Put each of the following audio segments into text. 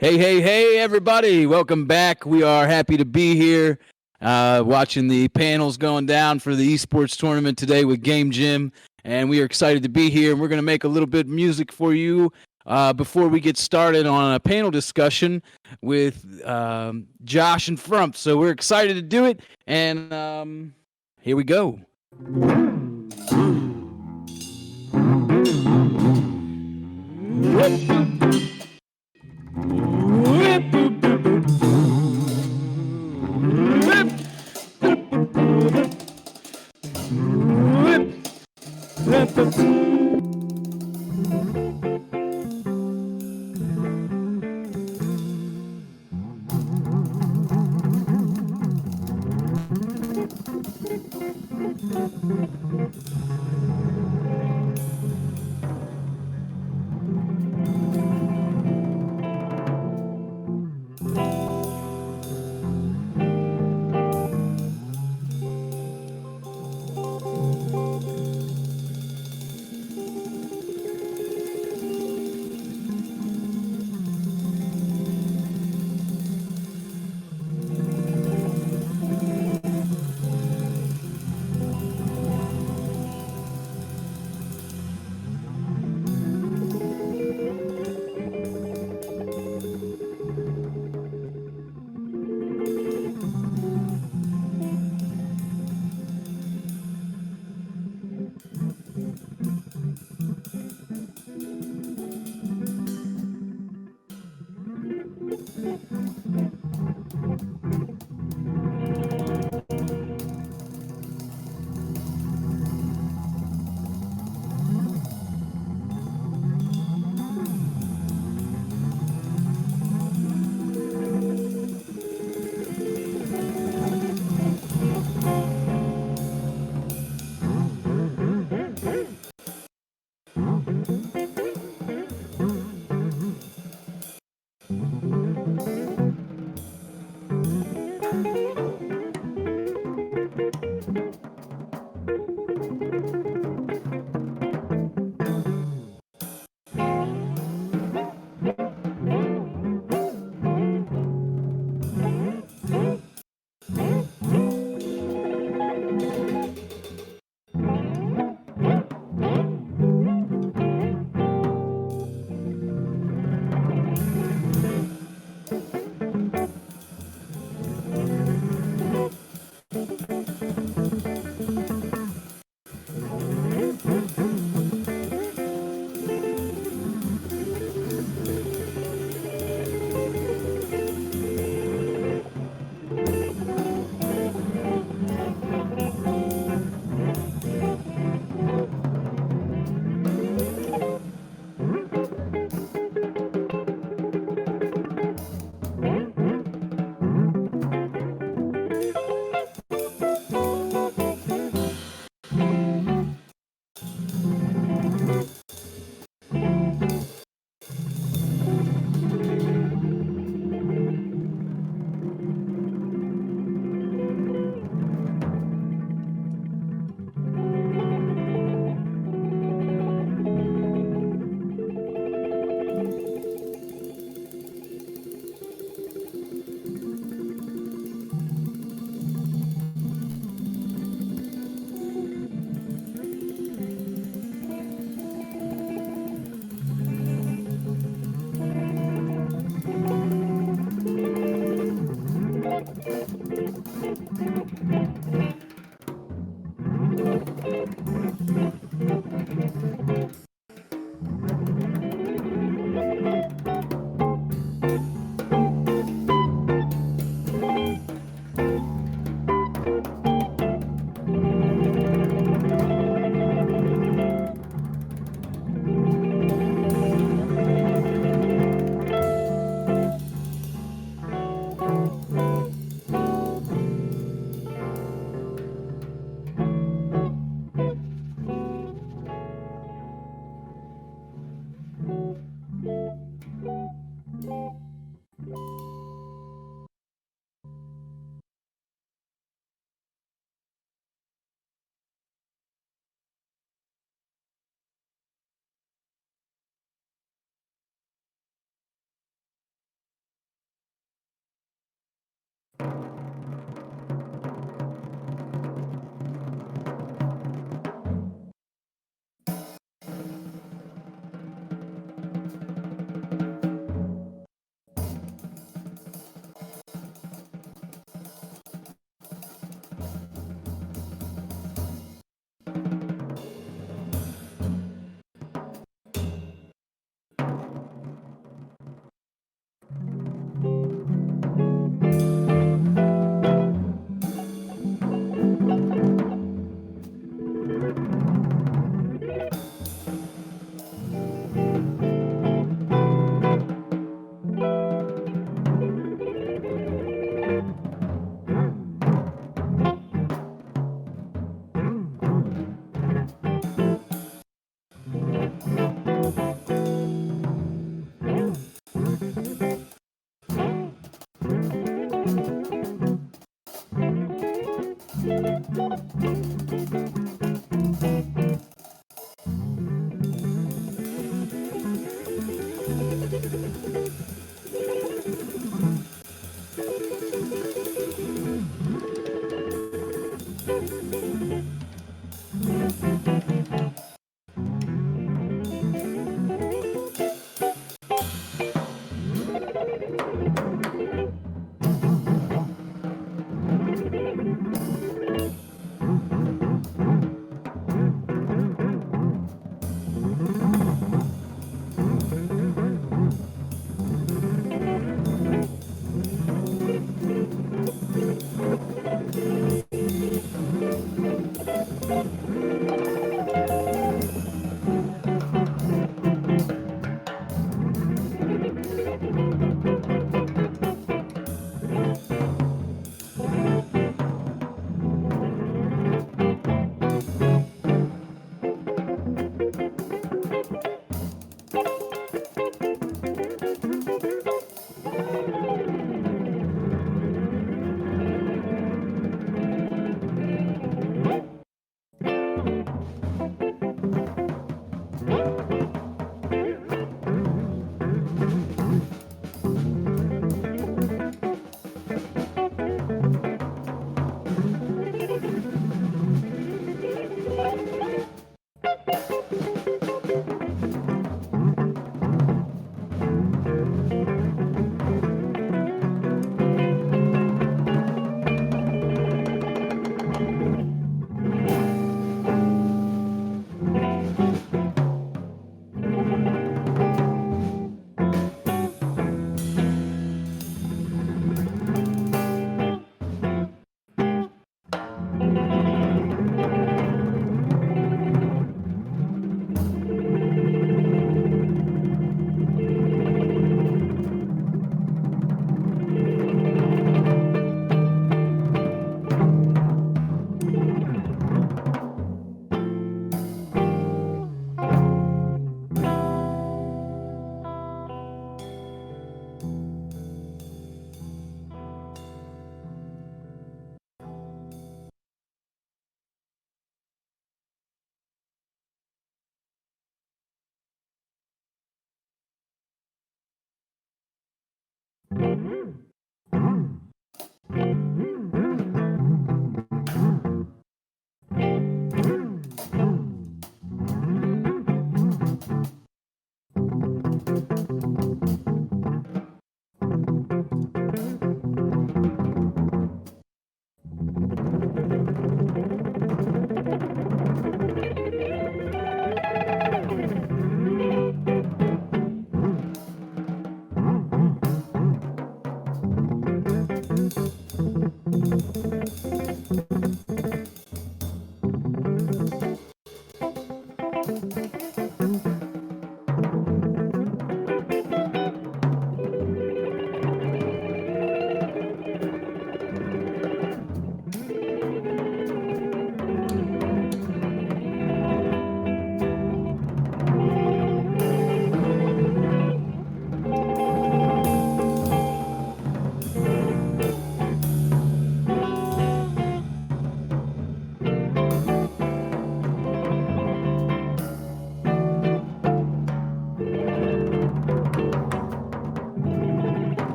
Hey, everybody. Welcome back. We are happy to be here watching the panels going down for the Esports tournament today with Game Gym. And we are excited to be here. And we're going to make a little bit of music for you before we get started on a panel discussion with Josh and Frump. So we're excited to do it. And here we go.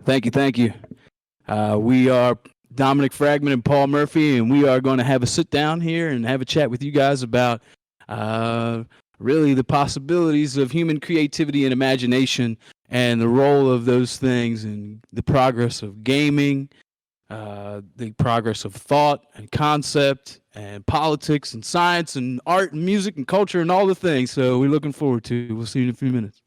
Thank you, thank you. We are Dominic Fragment and Paul Murphy, and we are going to have a sit down here and have a chat with you guys about really the possibilities of human creativity and imagination and the role of those things in the progress of gaming, the progress of thought and concept and politics and science and art and music and culture and all the things. So we're looking forward to it. We'll see you in a few minutes.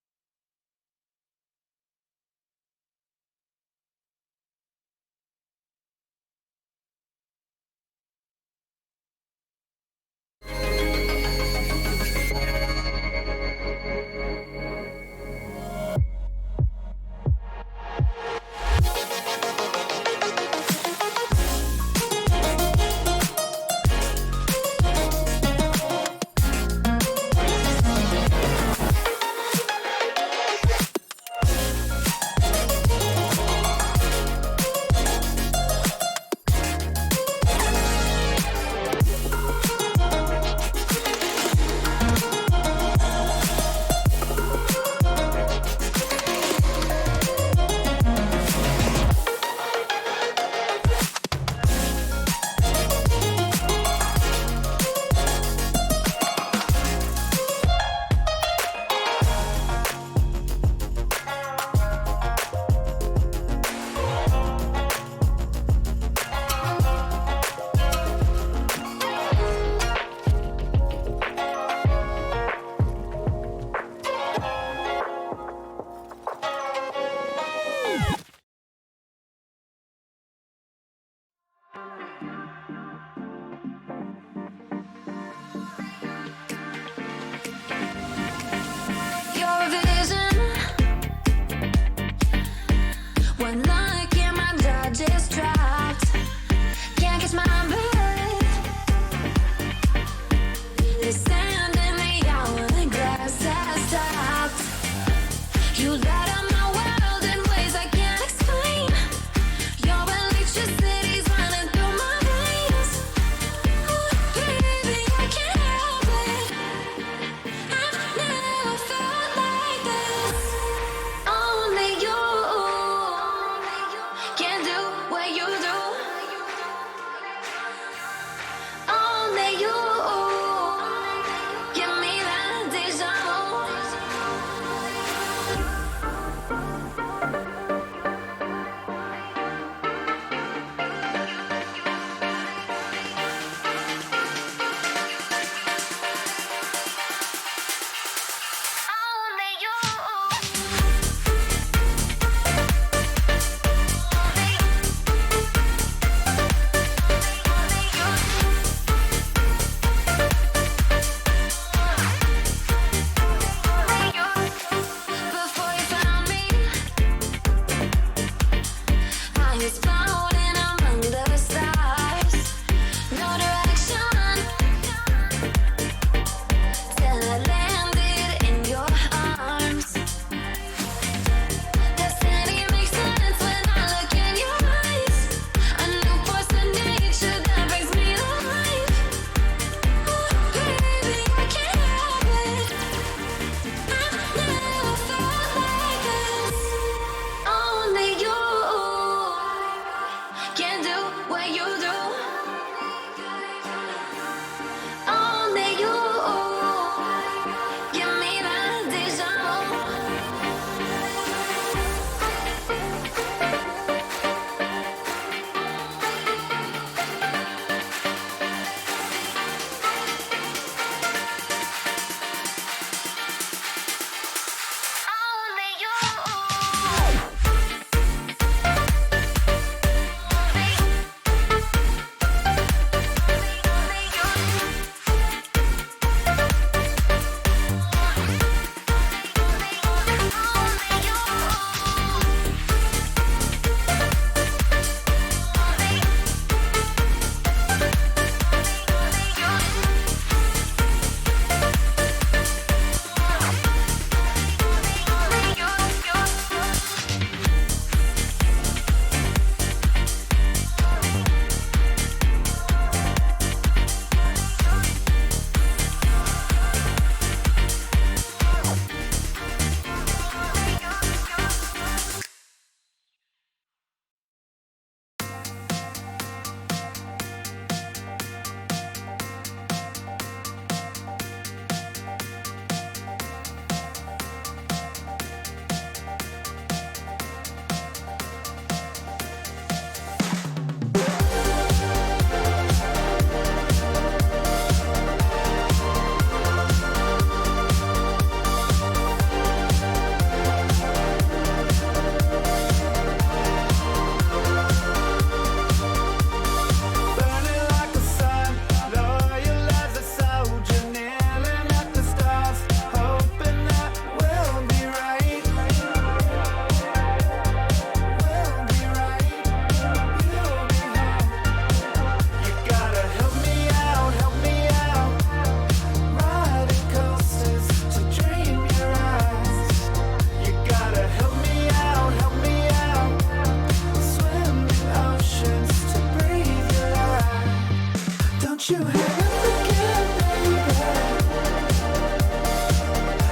Don't you hang up again, baby.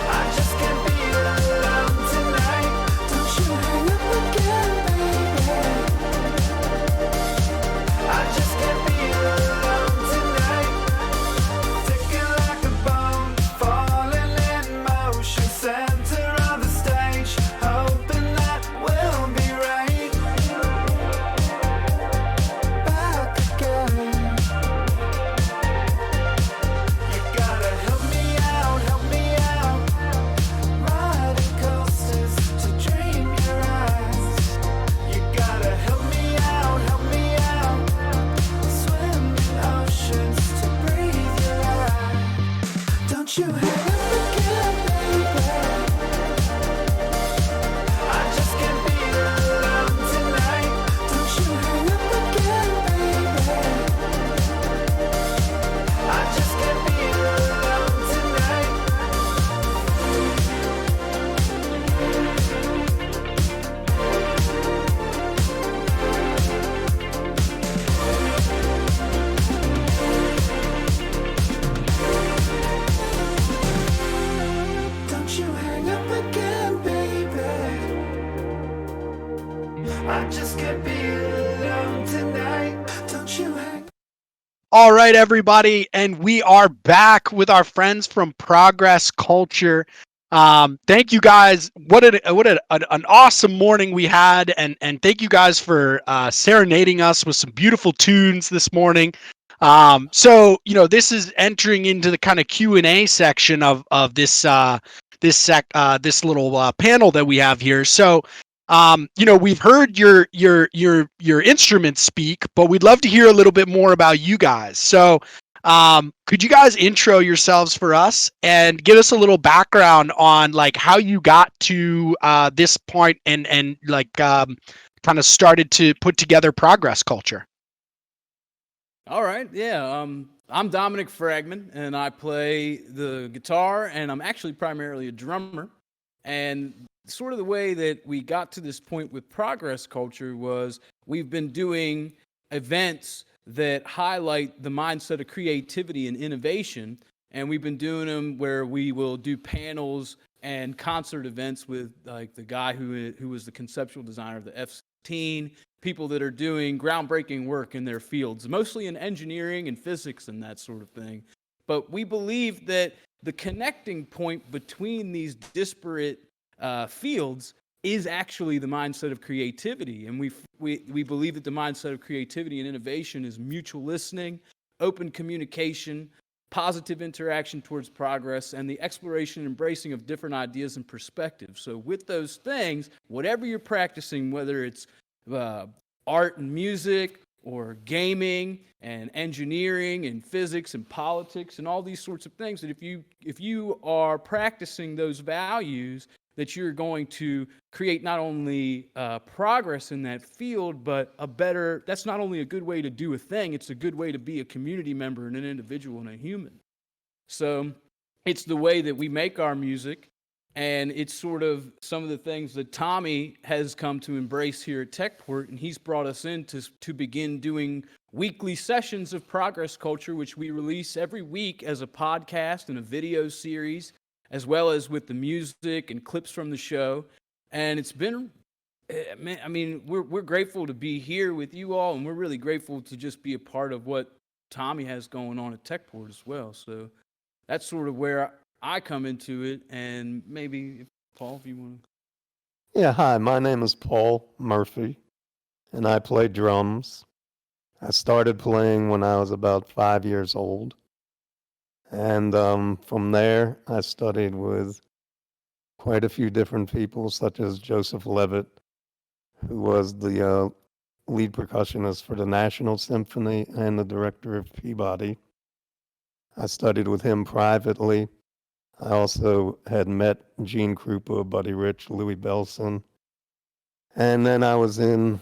I just can't be alone tonight. Don't you hang up again, baby. I just can't be alone tonight. Ticking like a bomb, falling in motion, center of the stage, hoping that we'll be right back again. You gotta help me out, riding coasters to dream your eyes. You gotta help me out, swim in oceans to breathe your life. Don't you hang up again, baby. I just can't be alone tonight. Don't you hang up again, baby. I just can't be alone tonight. Don't you hang up again, baby. I just can't be alone tonight. Don't you hang. All right, everybody, and we are back with our friends from Progress Culture. Thank you guys. What an awesome morning we had, and thank you guys for serenading us with some beautiful tunes this morning. So this is entering into the kind of Q&A section of this this little panel that we have here. So we've heard your instruments speak, but we'd love to hear a little bit more about you guys. So could you guys intro yourselves for us and give us a little background on like how you got to this point and like kind of started to put together Progress Culture? All right, yeah. I'm Dominic Fragman, and I play the guitar, and I'm actually primarily a drummer. And sort of the way that we got to this point with Progress Culture was we've been doing events that highlight the mindset of creativity and innovation, and we've been doing them where we will do panels and concert events with like the guy who was the conceptual designer of the F-16, people that are doing groundbreaking work in their fields, mostly in engineering and physics and that sort of thing. But we believe that the connecting point between these disparate fields is actually the mindset of creativity. And we believe that the mindset of creativity and innovation is mutual listening, open communication, positive interaction towards progress, and the exploration and embracing of different ideas and perspectives. So with those things, whatever you're practicing, whether it's art and music or gaming and engineering and physics and politics and all these sorts of things, that if you are practicing those values, that you're going to create not only progress in that field, but that's not only a good way to do a thing, it's a good way to be a community member and an individual and a human. So it's the way that we make our music, and it's sort of some of the things that Tommy has come to embrace here at Techport, and he's brought us in to begin doing weekly sessions of Progress Culture, which we release every week as a podcast and a video series, as well as with the music and clips from the show. And it's been, I mean, we're grateful to be here with you all, and we're really grateful to just be a part of what Tommy has going on at Techport as well. So that's sort of where I come into it, and maybe, Paul, if you want to. Yeah, hi, my name is Paul Murphy, and I play drums. I started playing when I was about 5 years old. And from there, I studied with quite a few different people, such as Joseph Levitt, who was the lead percussionist for the National Symphony and the director of Peabody. I studied with him privately. I also had met Gene Krupa, Buddy Rich, Louis Belson. And then I was in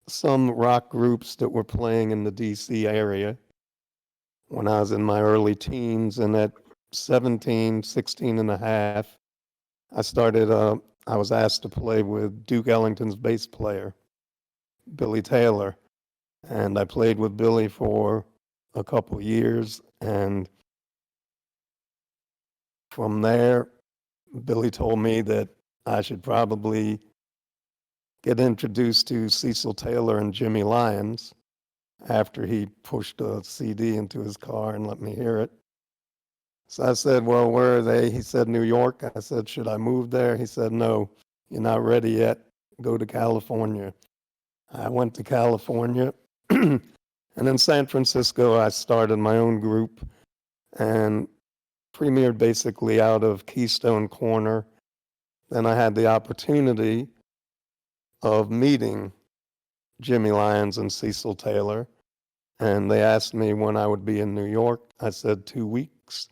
some rock groups that were playing in the DC area when I was in my early teens. And at 17, 16 and a half, I was asked to play with Duke Ellington's bass player, Billy Taylor. And I played with Billy for a couple years, and from there, Billy told me that I should probably get introduced to Cecil Taylor and Jimmy Lyons after he pushed a CD into his car and let me hear it. So I said, well, where are they? He said, New York. I said, should I move there? He said, no, you're not ready yet. Go to California. I went to California. And in San Francisco, I started my own group and premiered basically out of Keystone Corner. Then I had the opportunity of meeting Jimmy Lyons and Cecil Taylor. And they asked me when I would be in New York. I said 2 weeks.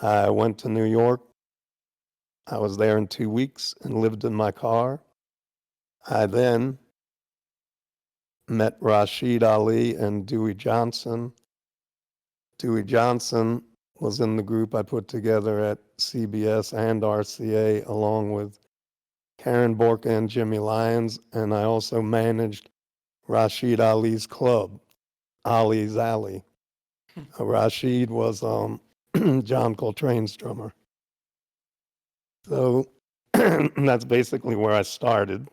I went to New York. I was there in 2 weeks and lived in my car. I then met Rashid Ali and Dewey Johnson. Dewey Johnson was in the group I put together at CBS and RCA, along with Karen Borka and Jimmy Lyons, and I also managed Rashid Ali's club, Ali's Alley. Rashid was John Coltrane's drummer. So that's basically where I started.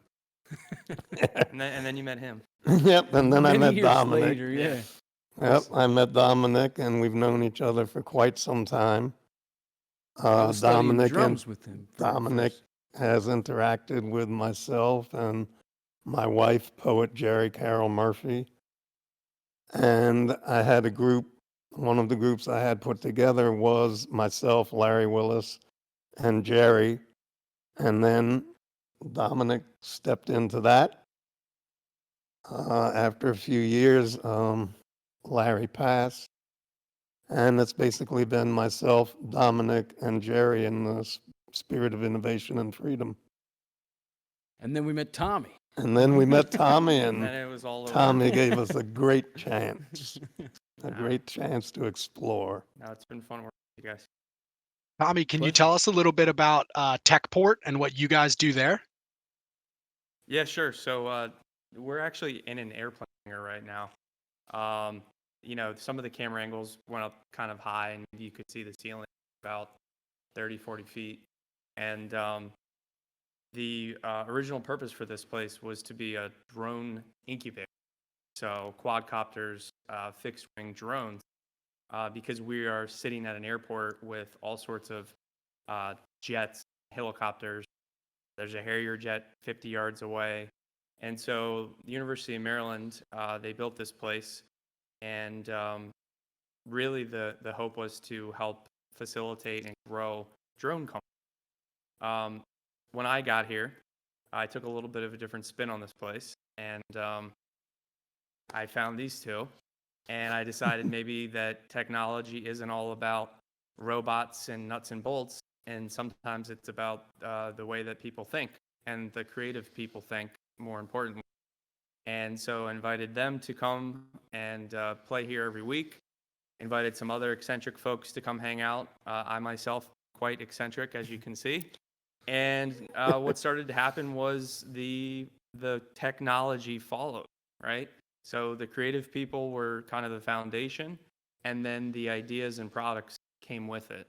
And then you met him. Yep, and then I Many met years Dominic. later, yeah. Yep, I met Dominic, and we've known each other for quite some time. I was studying Dominic drums with him. Dominic has interacted with myself and my wife, poet Jerry Carroll Murphy. And I had a group, one of the groups I had put together was myself, Larry Willis, and Jerry. And then Dominic stepped into that. After a few years, Larry passed. And it's basically been myself, Dominic, and Jerry in the spirit of innovation and freedom. And then we met Tommy. And then we met Tommy, And and then it was all over. Tommy gave us a great chance, a Yeah. great chance to explore. No, it's been fun working with you guys. Tommy, can you Pleasure. tell us a little bit about Techport and what you guys do there? Yeah, sure. So we're actually in an airplane hangar right now. Some of the camera angles went up kind of high, and you could see the ceiling about 30, 40 feet. And the original purpose for this place was to be a drone incubator. So quadcopters, fixed-wing drones, because we are sitting at an airport with all sorts of jets, helicopters. There's a Harrier jet 50 yards away. And so the University of Maryland, they built this place. And really the hope was to help facilitate and grow drone companies. When I got here, I took a little bit of a different spin on this place. And I found these two. And I decided maybe that technology isn't all about robots and nuts and bolts. And sometimes it's about the way that people think and the creative people think, more importantly. And so I invited them to come and play here every week. Invited some other eccentric folks to come hang out. I myself, quite eccentric, as you can see. And what started to happen was the technology followed, right? So the creative people were kind of the foundation, and then the ideas and products came with it.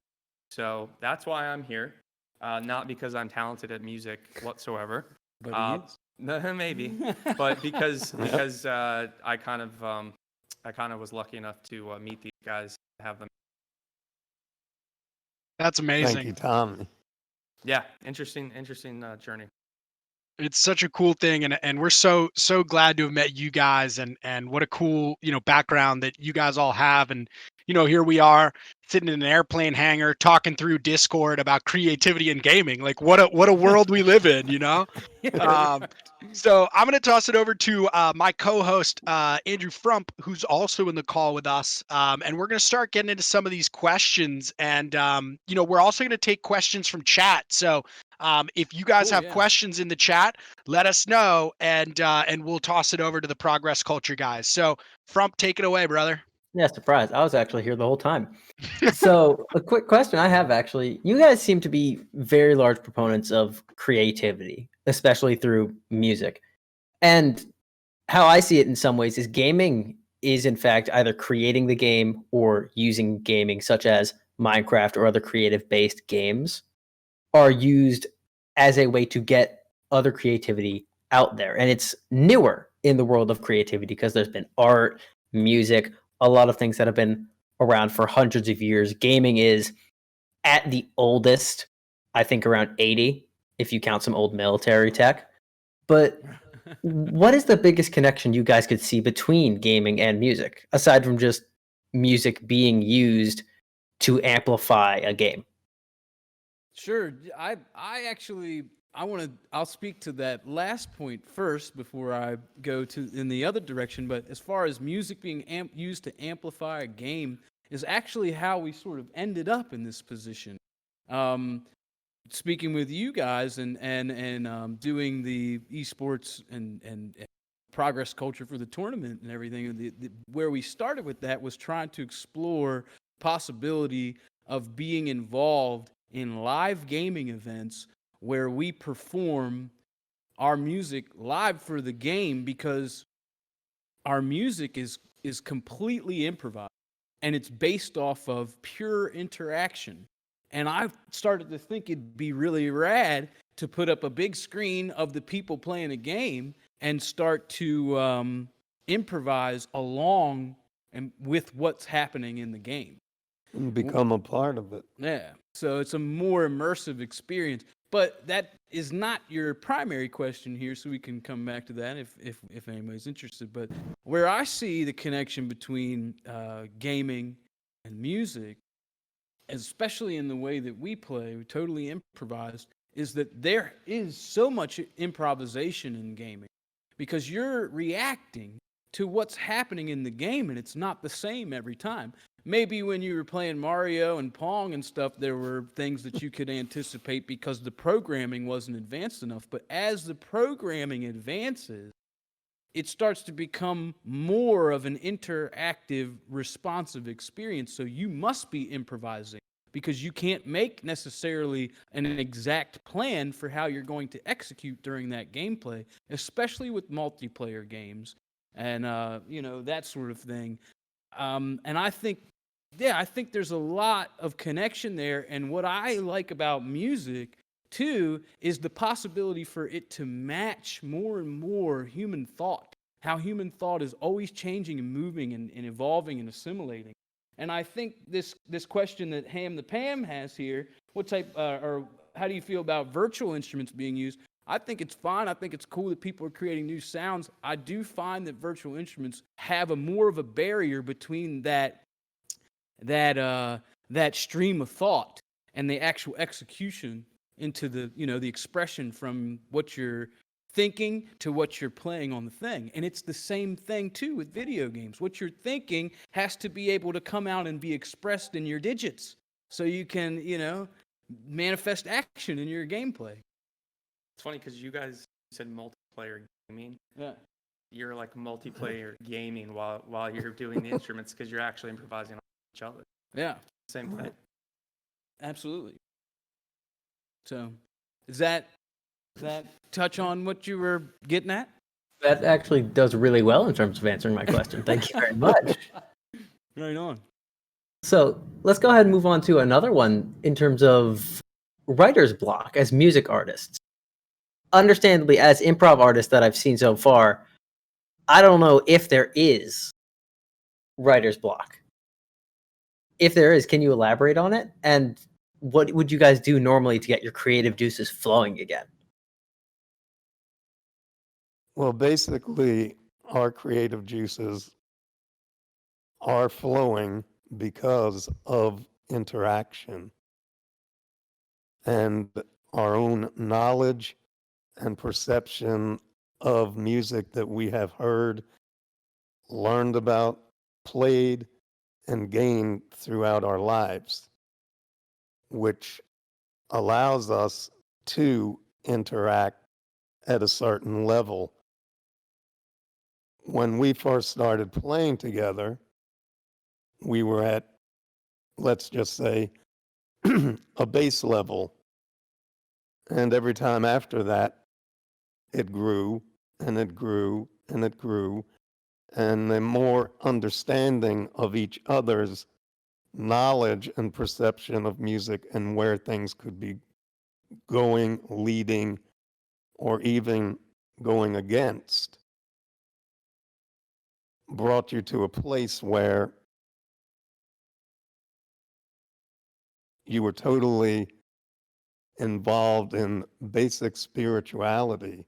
So that's why I'm here, not because I'm talented at music whatsoever. But he is. No, maybe, but because I kind of was lucky enough to meet these guys, have them. That's amazing. Thank you, Tommy. Yeah, interesting journey. It's such a cool thing, and we're so glad to have met you guys, and what a cool background that you guys all have. And here we are sitting in an airplane hangar talking through Discord about creativity and gaming. Like what a world we live in, So I'm going to toss it over to my co-host, Andrew Frump, who's also in the call with us. And we're going to start getting into some of these questions. And, we're also going to take questions from chat. So if you guys have questions in the chat, let us know, and we'll toss it over to the Progress Culture guys. So Frump, take it away, brother. Yeah, surprise. I was actually here the whole time. So a quick question I have, actually, you guys seem to be very large proponents of creativity, especially through music. And how I see it in some ways is gaming is in fact either creating the game or using gaming, such as Minecraft or other creative based games, are used as a way to get other creativity out there. And it's newer in the world of creativity because there's been art, music, a lot of things that have been around for hundreds of years. Gaming is at the oldest, I think around 80, if you count some old military tech. But what is the biggest connection you guys could see between gaming and music, aside from just music being used to amplify a game? Sure. I actually I'll speak to that last point first before I go to in the other direction. But as far as music being used to amplify a game is actually how we sort of ended up in this position. Speaking with you guys and doing the esports and progress culture for the tournament and everything. Where we started with that was trying to explore possibility of being involved in live gaming events where we perform our music live for the game, because our music is completely improvised and it's based off of pure interaction. And I started to think it'd be really rad to put up a big screen of the people playing a game and start to improvise along and with what's happening in the game. And become a part of it. Yeah. So it's a more immersive experience. But that is not your primary question here, so we can come back to that if anybody's interested. But where I see the connection between gaming and music, especially in the way that we play, we totally improvised, is that there is so much improvisation in gaming because you're reacting to what's happening in the game, and it's not the same every time. Maybe when you were playing Mario and Pong and stuff, there were things that you could anticipate because the programming wasn't advanced enough. But as the programming advances, it starts to become more of an interactive, responsive experience. So you must be improvising because you can't make necessarily an exact plan for how you're going to execute during that gameplay, especially with multiplayer games and that sort of thing. And I think there's a lot of connection there. And what I like about music too is the possibility for it to match more and more human thought, how human thought is always changing and moving and evolving and assimilating. And I think this question that Ham the Pam has here, what type or how do you feel about virtual instruments being used? I think it's fine. I think it's cool that people are creating new sounds. I do find that virtual instruments have a more of a barrier between that stream of thought and the actual execution into the expression from what you're thinking to what you're playing on the thing. And it's the same thing too with video games. What you're thinking has to be able to come out and be expressed in your digits so you can, manifest action in your gameplay. It's funny because you guys said multiplayer gaming. Yeah. You're like multiplayer gaming while you're doing the instruments because you're actually improvising on each other. Yeah. Same thing. Absolutely. So, does that touch on what you were getting at? That actually does really well in terms of answering my question. Thank you very much. Right on. So let's go ahead and move on to another one in terms of writer's block as music artists. Understandably, as improv artists that I've seen so far, I don't know if there is writer's block. If there is, can you elaborate on it? And what would you guys do normally to get your creative juices flowing again? Well, basically, our creative juices are flowing because of interaction and our own knowledge and perception of music that we have heard, learned about, played, and gained throughout our lives, which allows us to interact at a certain level. When we first started playing together, we were at, let's just say, a base level. And every time after that, it grew and it grew and it grew. and a more understanding of each other's knowledge and perception of music and where things could be going, leading, or even going against, brought you to a place where you were totally involved in basic spirituality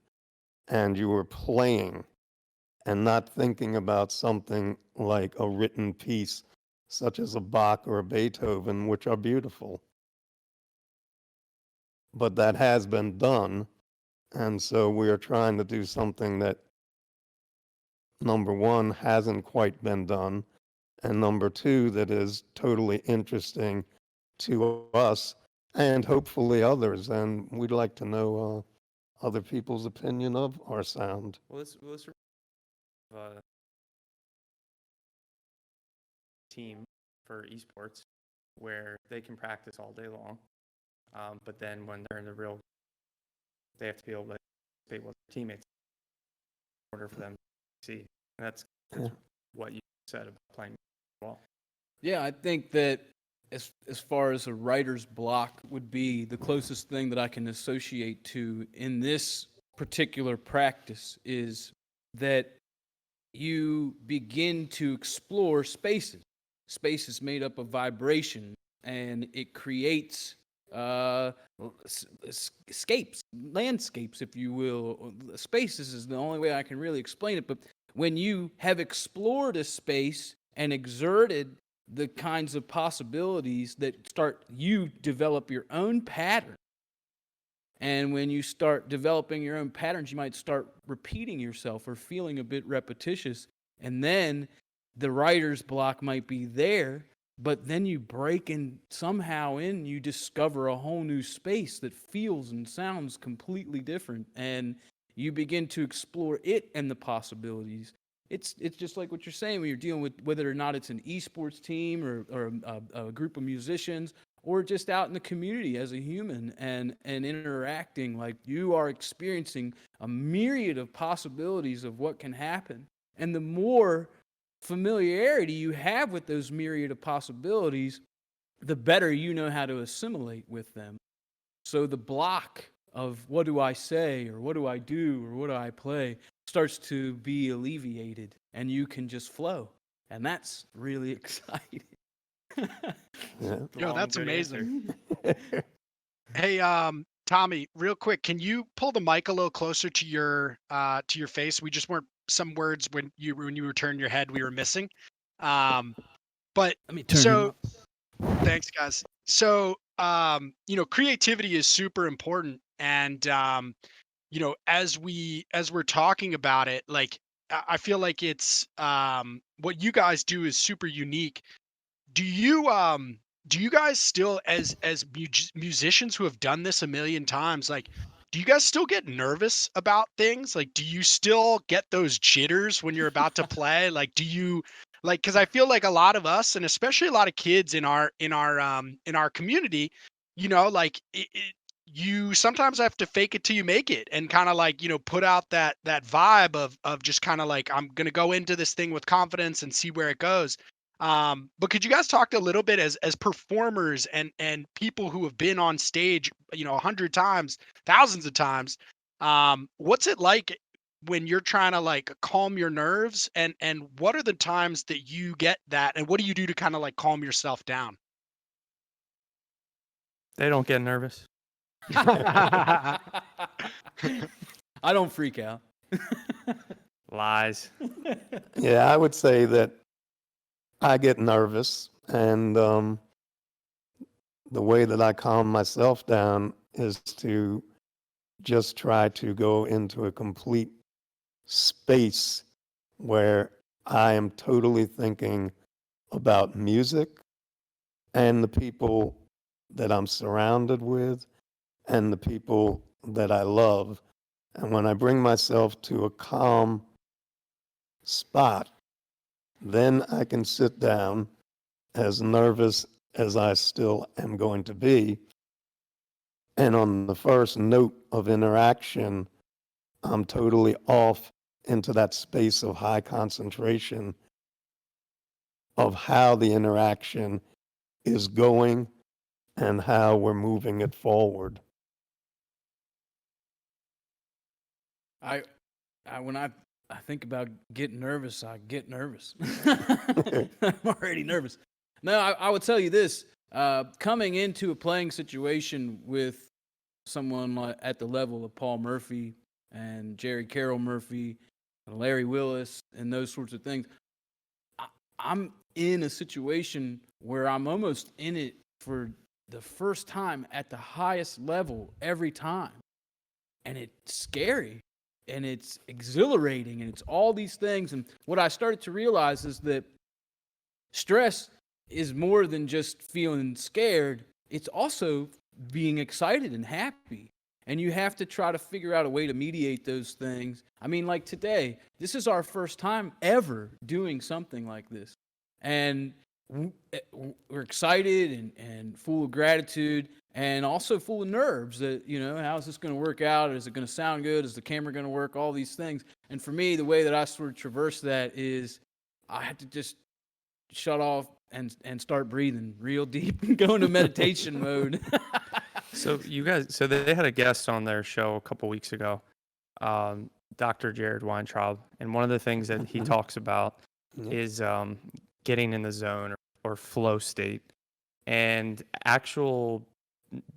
and you were playing and not thinking about something like a written piece such as a Bach or a Beethoven, which are beautiful. But that has been done, and so we are trying to do something that, number one, hasn't quite been done, and number two, that is totally interesting to us and hopefully others. And we'd like to know other people's opinion of our sound. Well, let's team for esports where they can practice all day long, but then when they're in the real, they have to be able to say what their teammates in order for them to see. And that's Yeah. what you said about playing well. Yeah, I think that as far as a writer's block would be the closest thing that I can associate to in this particular practice is that you begin to explore spaces. Space is made up of vibration, and it creates escapes, landscapes, if you will. Spaces is the only way I can really explain it. But when you have explored a space and exerted the kinds of possibilities that you develop your own pattern. And when you start developing your own patterns, you might start repeating yourself or feeling a bit repetitious. And then the writer's block might be there, but then you break in somehow in, you discover a whole new space that feels and sounds completely different. And you begin to explore it and the possibilities. It's just like what you're saying when you're dealing with whether or not it's an esports team or a group of musicians or just out in the community as a human and interacting. Like, you are experiencing a myriad of possibilities of what can happen. And the more familiarity you have with those myriad of possibilities, the better you know how to assimilate with them. So the block of what do I say or what do I do or what do I play starts to be alleviated, and you can just flow. And that's really exciting. Yeah. Yo, Long, that's good amazing. answer. Hey, Tommy, real quick, can you pull the mic a little closer to your face? We just weren't some words when you turned your head we were missing. But Let me turn him so up. thanks, guys. So creativity is super important, and as we're talking about it, like I feel like it's what you guys do is super unique. Do you guys still, as musicians who have done this a million times, like, do you guys still get nervous about things? Like, do you still get those jitters when you're about to play? Like, do you, like, because I feel like a lot of us, and especially a lot of kids in our community, like you sometimes have to fake it till you make it, and kind of like put out that vibe of just kind of like, I'm gonna go into this thing with confidence and see where it goes. But could you guys talk a little bit as performers and people who have been on stage, 100 times, thousands of times? What's it like when you're trying to like calm your nerves, and what are the times that you get that, and what do you do to kind of like calm yourself down? They don't get nervous. I don't freak out. Lies. Yeah, I would say that I get nervous, and the way that I calm myself down is to just try to go into a complete space where I am totally thinking about music and the people that I'm surrounded with and the people that I love. And when I bring myself to a calm spot, then I can sit down, as nervous as I still am going to be. And on the first note of interaction, I'm totally off into that space of high concentration of how the interaction is going and how we're moving it forward. I when I think about getting nervous, I get nervous. I'm already nervous. No, I would tell you this: coming into a playing situation with someone at the level of Paul Murphy and Jerry Carroll Murphy and Larry Willis and those sorts of things, I'm in a situation where I'm almost in it for the first time at the highest level every time. And it's scary and it's exhilarating and it's all these things. And what I started to realize is that stress is more than just feeling scared. It's also being excited and happy. And you have to try to figure out a way to mediate those things. I mean, like today, this is our first time ever doing something like this. And we're excited and full of gratitude and also full of nerves that, how's this going to work out? Is it going to sound good? Is the camera going to work? All these things. And for me, the way that I sort of traverse that is I had to just shut off and start breathing real deep and go into meditation mode. So they had a guest on their show a couple weeks ago, Dr. Jared Weintraub, and one of the things that he talks about is getting in the zone or flow state, and actual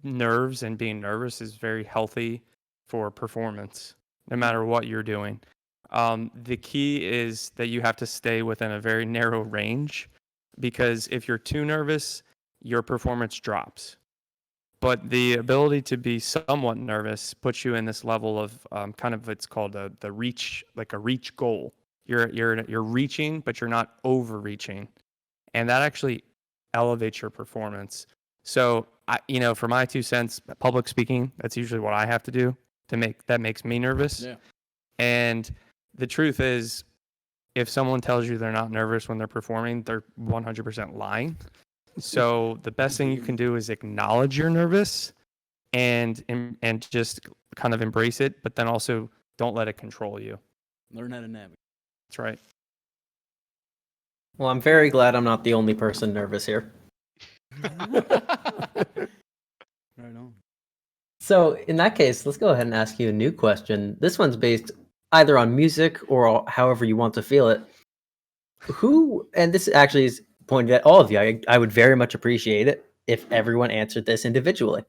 nerves and being nervous is very healthy for performance, no matter what you're doing. The key is that you have to stay within a very narrow range, because if you're too nervous, your performance drops. But the ability to be somewhat nervous puts you in this level of it's called the reach, like a reach goal. You're reaching, but you're not overreaching, and that actually elevates your performance. So for my 2 cents, public speaking, that's usually what I have to do that makes me nervous. Yeah. And the truth is, if someone tells you they're not nervous when they're performing, they're 100% lying. So the best thing you can do is acknowledge you're nervous and just kind of embrace it, but then also don't let it control you. Learn how to navigate. That's right. Well, I'm very glad I'm not the only person nervous here. Right on. So in that case, let's go ahead and ask you a new question. This one's based either on music or however you want to feel it. And this actually is pointed at all of you. I would very much appreciate it if everyone answered this individually.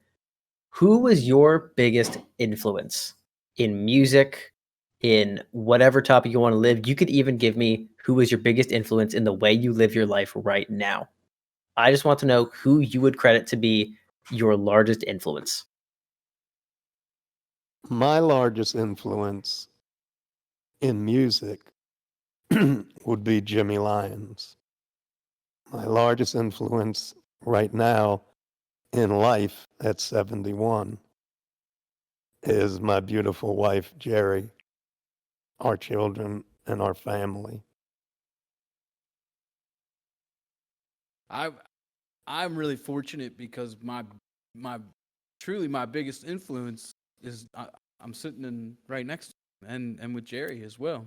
Who was your biggest influence in music, in whatever topic you want to live? You could even give me who was your biggest influence in the way you live your life right now. I just want to know who you would credit to be your largest influence. My largest influence in music would be Jimmy Lyons. My largest influence right now in life at 71 is my beautiful wife, Jerry, our children, and our family. I'm really fortunate because my truly my biggest influence is I'm sitting in right next to him and with Jerry as well.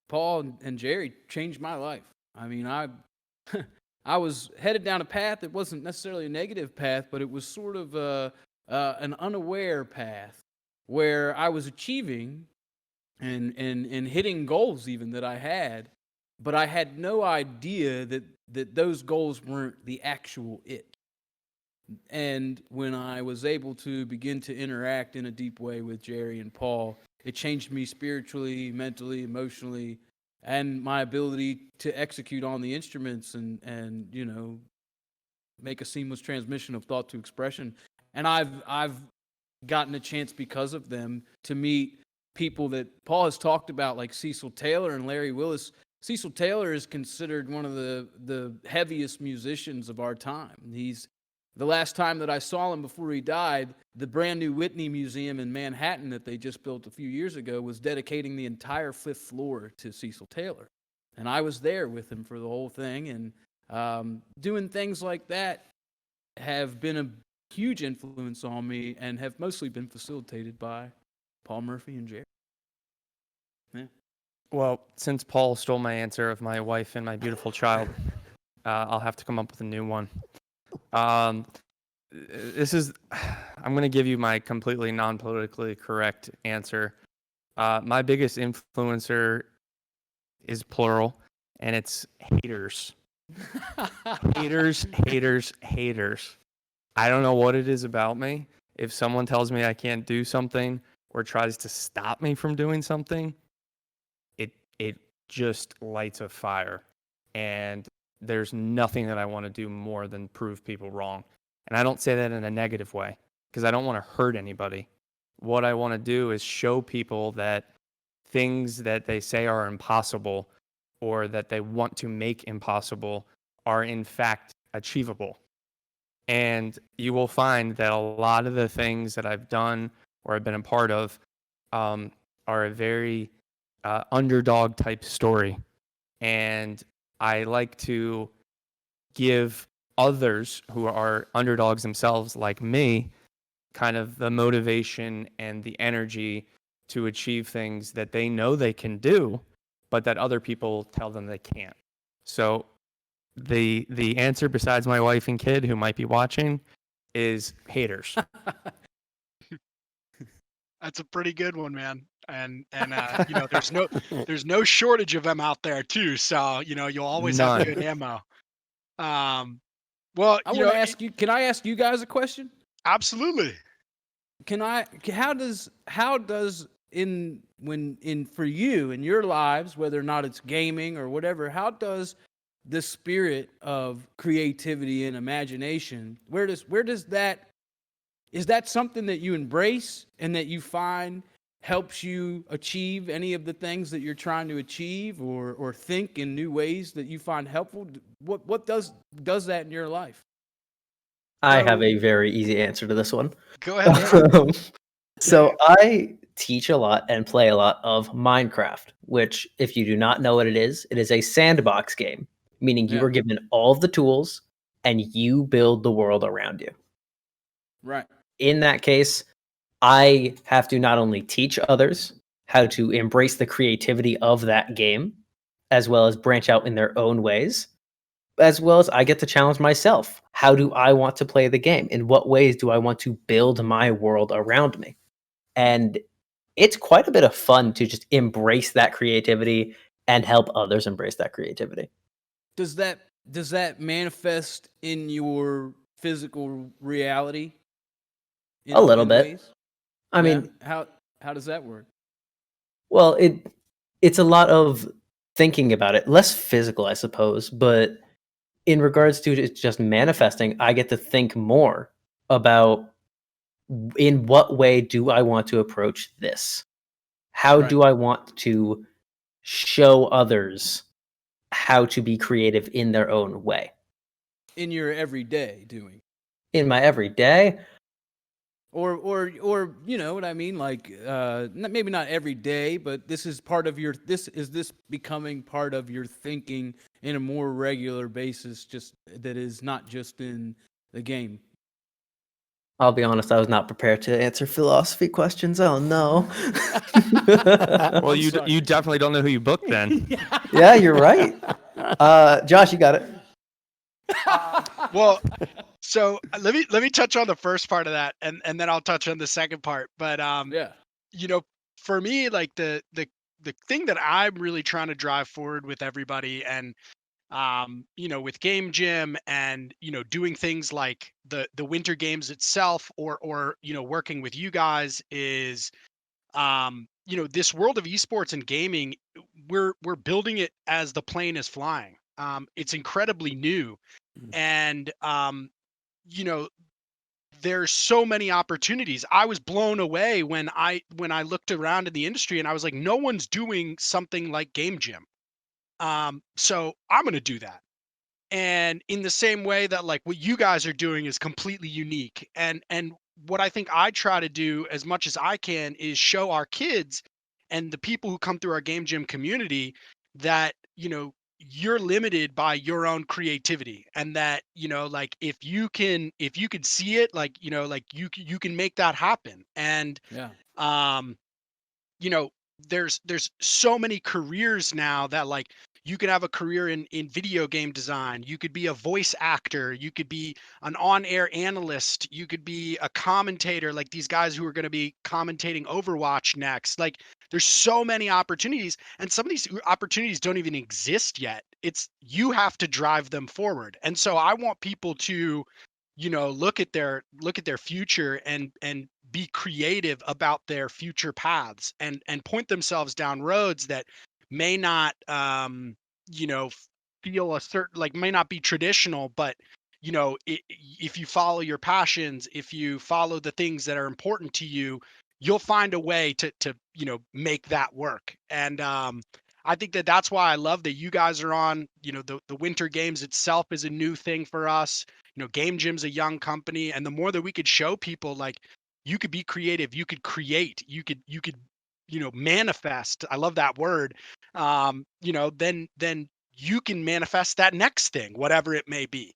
Paul and Jerry changed my life. I mean, I was headed down a path that wasn't necessarily a negative path, but it was sort of an unaware path where I was achieving and hitting goals even that I had, but I had no idea that those goals weren't the actual it. And when I was able to begin to interact in a deep way with Jerry and Paul, it changed me spiritually, mentally, emotionally, and my ability to execute on the instruments and make a seamless transmission of thought to expression. And I've gotten a chance because of them to meet people that Paul has talked about, like Cecil Taylor and Larry Willis. Cecil Taylor is considered one of the heaviest musicians of our time. The last time that I saw him before he died, the brand new Whitney Museum in Manhattan that they just built a few years ago was dedicating the entire 5th floor to Cecil Taylor. And I was there with him for the whole thing. And doing things like that have been a huge influence on me and have mostly been facilitated by Paul Murphy and Jerry. Well, since Paul stole my answer of my wife and my beautiful child, I'll have to come up with a new one. I'm going to give you my completely non-politically correct answer. My biggest influencer is plural, and it's haters. Haters, haters, haters. I don't know what it is about me. If someone tells me I can't do something or tries to stop me from doing something, it just lights a fire. And there's nothing that I want to do more than prove people wrong. And I don't say that in a negative way because I don't want to hurt anybody. What I want to do is show people that things that they say are impossible or that they want to make impossible are in fact achievable. And you will find that a lot of the things that I've done or I've been a part of are a very underdog type story. And I like to give others who are underdogs themselves, like me, kind of the motivation and the energy to achieve things that they know they can do, but that other people tell them they can't. So the answer, besides my wife and kid who might be watching, is haters. That's a pretty good one, man. And you know, there's no shortage of them out there too. So you know, you'll always have None. good ammo. Well, I you want know, to ask you. Can I ask you guys a question? absolutely. How does for you in your lives, whether or not it's gaming or whatever, how does the spirit of creativity and imagination, where does that, is that something that you embrace and that you find helps you achieve any of the things that you're trying to achieve, or think in new ways that you find helpful? What does that in your life? I have a very easy answer to this one. Go ahead. So I teach a lot and play a lot of Minecraft, which, if you do not know what it is a sandbox game, meaning you Yeah. are given all of the tools and you build the world around you. Right. In that case, I have to not only teach others how to embrace the creativity of that game, as well as branch out in their own ways, as well as I get to challenge myself. How do I want to play the game? In what ways do I want to build my world around me? And it's quite a bit of fun to just embrace that creativity and help others embrace that creativity. Does that manifest in your physical reality? A little bit. Ways? I mean, how does that work? well, it's a lot of thinking about it, less physical, I suppose, but in regards to it just manifesting, I get to think more about in what way do I want to approach this? How Right. do I want to show others how to be creative in their own way? In your everyday doing, In my everyday, or you know what I mean, like maybe not every day, but this is becoming part of your thinking in a more regular basis, just that is not just in the game. I'll be honest, I was not prepared to answer philosophy questions. Oh no. Well, I'm you sorry. you definitely don't know who you booked then. Yeah, you're right. Josh, you got it. Well, so let me touch on the first part of that, and then I'll touch on the second part. But Yeah. you know, for me, like the thing that I'm really trying to drive forward with everybody, and you know, with Game Gym, and you know, doing things like the winter games itself, or you know, working with you guys, is you know, this world of esports and gaming, we're building it as the plane is flying. It's incredibly new, and you know, there's so many opportunities. I was blown away when I looked around in the industry, and I was like, no one's doing something like Game Gym. So I'm going to do that. And in the same way that like what you guys are doing is completely unique. And what I think I try to do as much as I can is show our kids and the people who come through our Game Gym community that, you know, you're limited by your own creativity, and that, you know, like if you can see it, like, you know, like you can make that happen. And Yeah. you know, there's so many careers now that like you could have a career in video game design. You could be a voice actor. You could be an on-air analyst. You could be a commentator, like these guys who are going to be commentating Overwatch next. Like there's so many opportunities, and some of these opportunities don't even exist yet. It's you have to drive them forward. And so I want people to, look at their future and be creative about their future paths and point themselves down roads that may not feel a certain, like, may not be traditional, but if you follow your passions, if you follow the things that are important to you, you'll find a way to make that work. And I think that that's why I love that you guys are on. The Winter Games itself is a new thing for us. Game Jim's a young company, and the more that we could show people, like, you could be creative, you could create, you could manifest. I love that word. Then you can manifest that next thing, whatever it may be.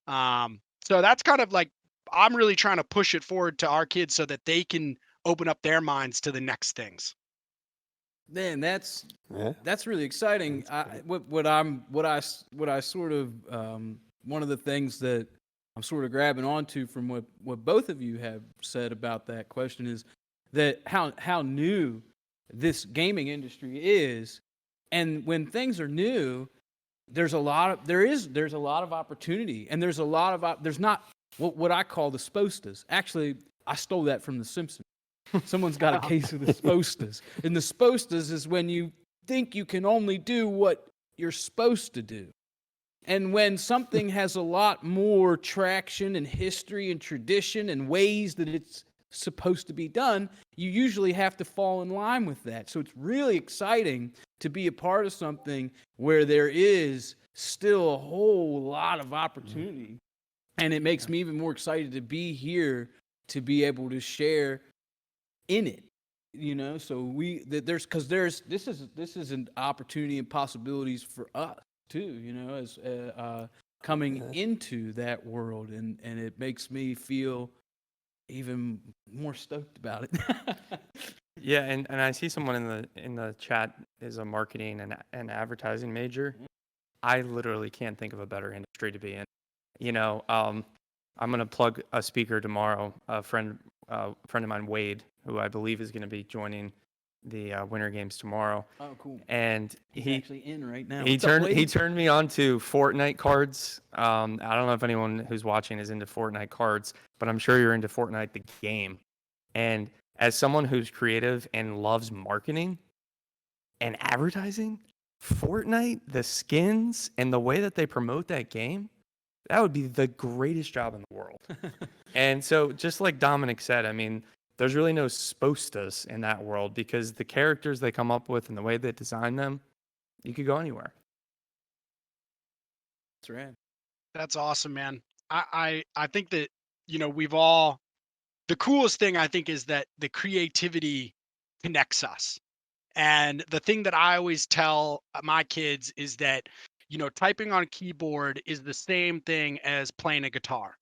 So that's kind of like, I'm really trying to push it forward to our kids so that they can open up their minds to the next things. Man, that's Yeah. really exciting. What I sort of one of the things that I'm sort of grabbing onto from what both of you have said about that question is that how new this gaming industry is, and when things are new, there's a lot of opportunity, and there's not what I call the spostas. Actually, I stole that from The Simpsons. Someone's got a case of the spostas, and the spostas is when you think you can only do what you're supposed to do. And when something has a lot more traction and history and tradition and ways that it's supposed to be done, you usually have to fall in line with that. So it's really exciting to be a part of something where there is still a whole lot of opportunity. And it makes me even more excited to be here, to be able to share in it. So this is an opportunity and possibilities for us too, as coming into that world, and it makes me feel even more stoked about it. Yeah, and I see someone in the chat is a marketing and advertising major. I literally can't think of a better industry to be in. I'm gonna plug a speaker tomorrow. A friend of mine, Wade, who I believe is going to be joining the Winter Games tomorrow. Oh, cool. And He's actually in right now. He turned me on to Fortnite cards. I don't know if anyone who's watching is into Fortnite cards, but I'm sure you're into Fortnite the game. And as someone who's creative and loves marketing and advertising, Fortnite, the skins, and the way that they promote that game, that would be the greatest job in the world. And so, just like Dominic said, I mean, there's really no spostas in that world, because the characters they come up with and the way they design them, you could go anywhere. That's right. That's awesome, man. I think that, we've all, the coolest thing I think is that the creativity connects us. And the thing that I always tell my kids is that, typing on a keyboard is the same thing as playing a guitar.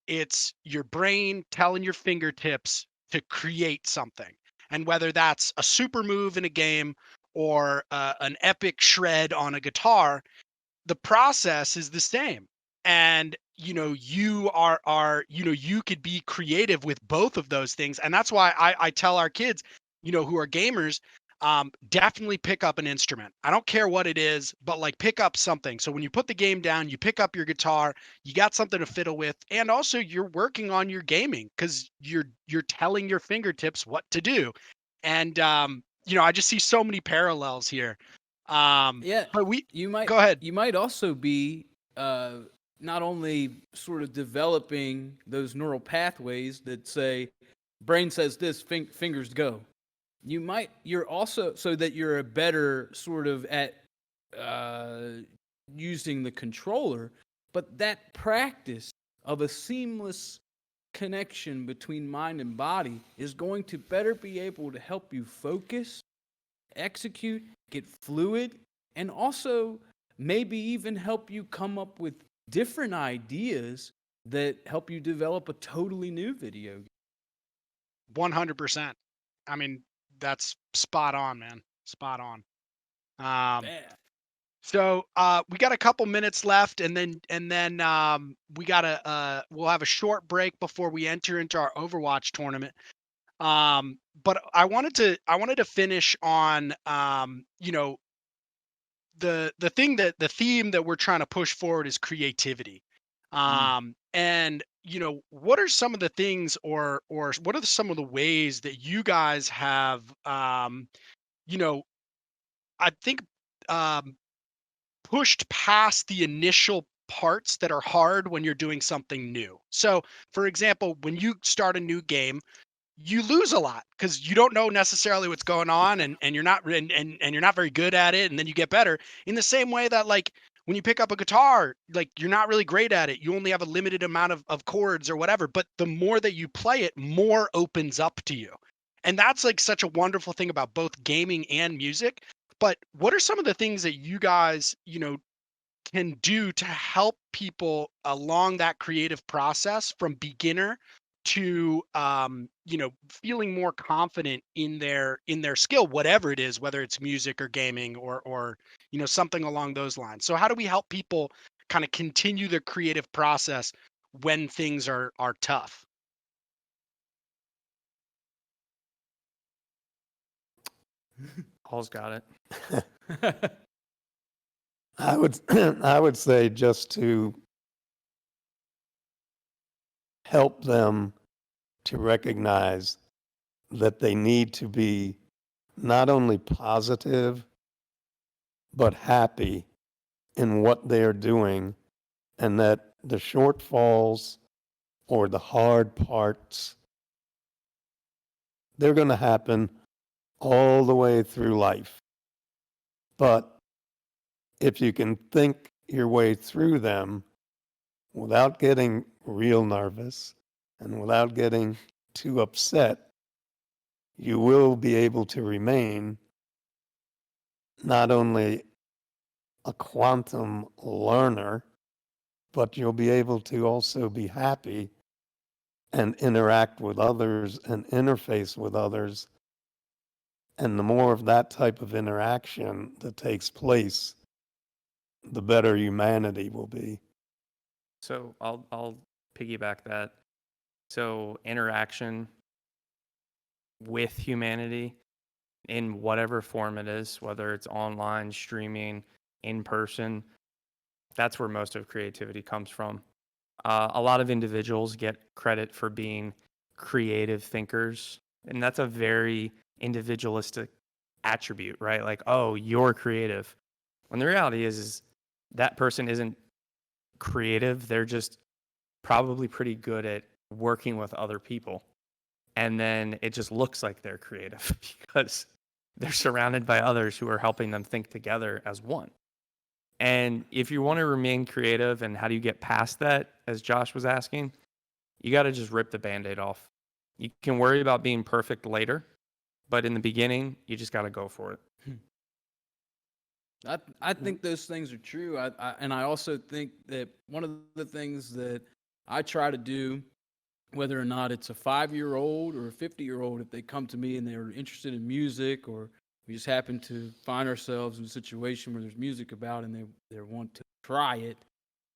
It's your brain telling your fingertips to create something. And whether that's a super move in a game or an epic shred on a guitar, the process is the same. And you you could be creative with both of those things. And that's why I tell our kids, who are gamers, definitely pick up an instrument. I don't care what it is, but like, pick up something. So when you put the game down, you pick up your guitar, you got something to fiddle with, and also you're working on your gaming, because you're telling your fingertips what to do. And I just see so many parallels here. Yeah, but go ahead. You might also be not only sort of developing those neural pathways that say, brain says this, fingers go. You're also, so that you're a better sort of at using the controller, but that practice of a seamless connection between mind and body is going to better be able to help you focus, execute, get fluid, and also maybe even help you come up with different ideas that help you develop a totally new video game. 100%. I mean, that's spot on, man. Spot on. Yeah. So we got a couple minutes left, and then we gotta we'll have a short break before we enter into our Overwatch tournament. But I wanted to finish on you know, the theme that we're trying to push forward is creativity. And you know, what are some of the things, or what are some of the ways that you guys have you know, I think um pushed past the initial parts that are hard when you're doing something new. So, for example, when you start a new game, you lose a lot because you don't know necessarily what's going on, and you're not and you're not very good at it, and then you get better. In the same way that, like, when you pick up a guitar, like, you're not really great at it. You only have a limited amount of chords or whatever, but the more that you play it, more opens up to you. And that's like such a wonderful thing about both gaming and music. But what are some of the things that you guys, you know, can do to help people along that creative process from beginner to you know, feeling more confident in their skill, whatever it is, whether it's music or gaming, or you know, something along those lines. So how do we help people kind of continue the creative process when things are tough? Paul's got it. I would I would say just to help them to recognize that they need to be not only positive but happy in what they're doing, and that the shortfalls or the hard parts, they're going to happen all the way through life. But if you can think your way through them without getting real nervous and without getting too upset, you will be able to remain not only a quantum learner, but you'll be able to also be happy and interact with others and interface with others. And the more of that type of interaction that takes place, the better humanity will be. So I'll piggyback that. So interaction with humanity in whatever form it is, whether it's online, streaming, in person, that's where most of creativity comes from. A lot of individuals get credit for being creative thinkers, and that's a very individualistic attribute, right? Like, oh, you're creative. When the reality is that person isn't creative. They're just probably pretty good at working with other people. And then it just looks like they're creative because they're surrounded by others who are helping them think together as one. And if you want to remain creative, and how do you get past that, as Josh was asking, you got to just rip the Band-Aid off. You can worry about being perfect later, but in the beginning, you just got to go for it. I think those things are true. And I also think that one of the things that I try to do, whether or not it's a 5-year-old or a 50-year-old, if they come to me and they're interested in music, or we just happen to find ourselves in a situation where there's music about and they want to try it,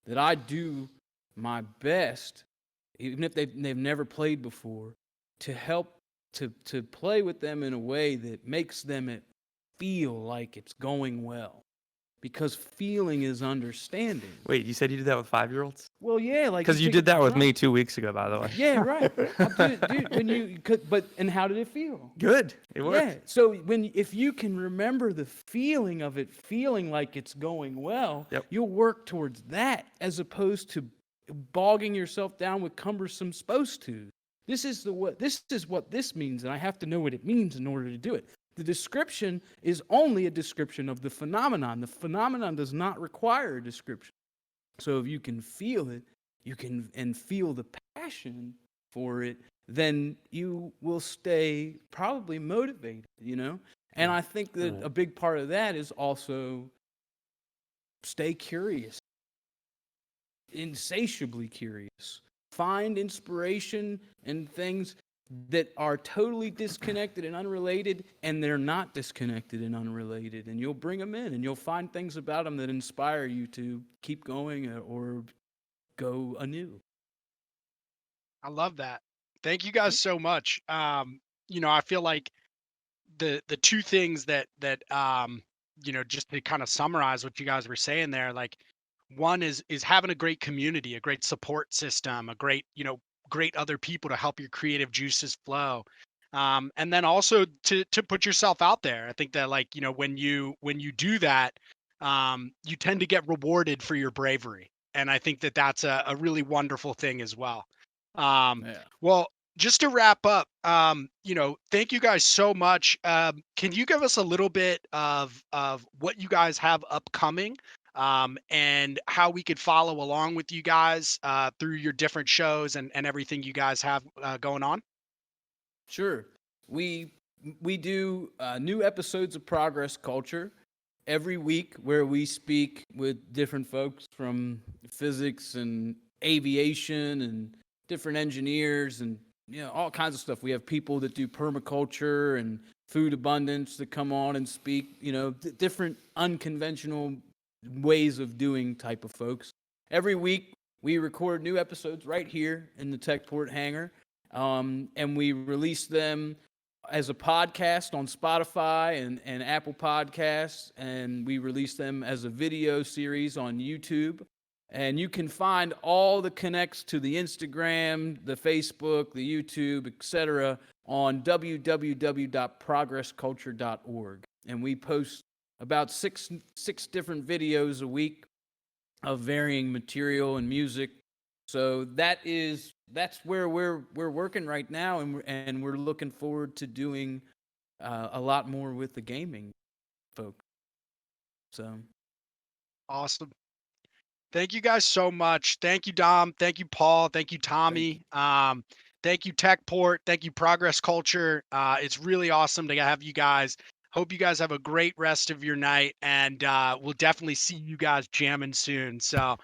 that I do my best, even if they've never played before, to help to play with them in a way that makes them feel like it's going well. Because feeling is understanding. Wait, you said you did that with 5-year-olds? Well, yeah, like Because you take did a that with drum. me 2 weeks ago, by the way. Yeah, right. Dude, when you could, but and how did it feel? Good. It worked. Yeah. So if you can remember the feeling of it feeling like it's going well, Yep. you'll work towards that as opposed to bogging yourself down with cumbersome supposed to. This is what this means, and I have to know what it means in order to do it. The description is only a description of the phenomenon. The phenomenon does not require a description. So if you can feel it, and feel the passion for it, then you will stay probably motivated, you know? And I think that a big part of that is also stay curious, insatiably curious. Find inspiration and things. that are totally disconnected and unrelated, and they're not disconnected and unrelated. And you'll bring them in, and you'll find things about them that inspire you to keep going or go anew. I love that. Thank you guys so much. I feel like the two things that just to kind of summarize what you guys were saying there, like one is having a great community, a great support system, a great other people to help your creative juices flow. And then also to put yourself out there. I think that when you do that, you tend to get rewarded for your bravery. And I think that that's a really wonderful thing as well. Yeah. Well, just to wrap up, thank you guys so much. Can you give us a little bit of what you guys have upcoming, and how we could follow along with you guys through your different shows and everything you guys have going on? Sure. We do new episodes of Progress Culture every week where we speak with different folks from physics and aviation and different engineers and all kinds of stuff. We have people that do permaculture and food abundance that come on and speak, different unconventional ways of doing type of folks. Every week we record new episodes right here in the Techport hangar, and we release them as a podcast on Spotify and Apple Podcasts, and we release them as a video series on YouTube. And you can find all the connects to the Instagram, the Facebook, the YouTube, etc. on www.progressculture.org. And we post about six different videos a week of varying material and music. So that's where we're working right now, and we're looking forward to doing a lot more with the gaming folks. So Awesome. Thank you guys so much. Thank you, Dom. Thank you, Paul. Thank you, Tommy. Thank you, Techport. Thank you, Progress Culture. It's really awesome to have you guys. Hope you guys have a great rest of your night, and we'll definitely see you guys jamming soon. So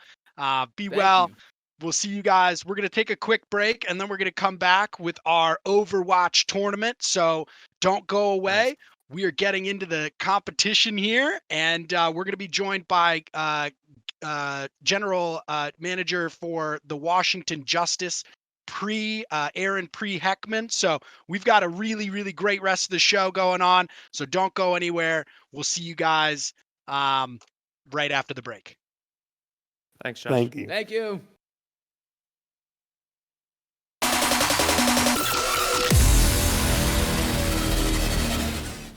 be thank well. you. We'll see you guys. We're going to take a quick break, and then we're going to come back with our Overwatch tournament. So don't go away. Nice. We are getting into the competition here, and we're going to be joined by general manager for the Washington Justice, Aaron Heckman. So we've got a really, really great rest of the show going on. So don't go anywhere. We'll see you guys right after the break. Thanks, Josh. Thank you. Thank you.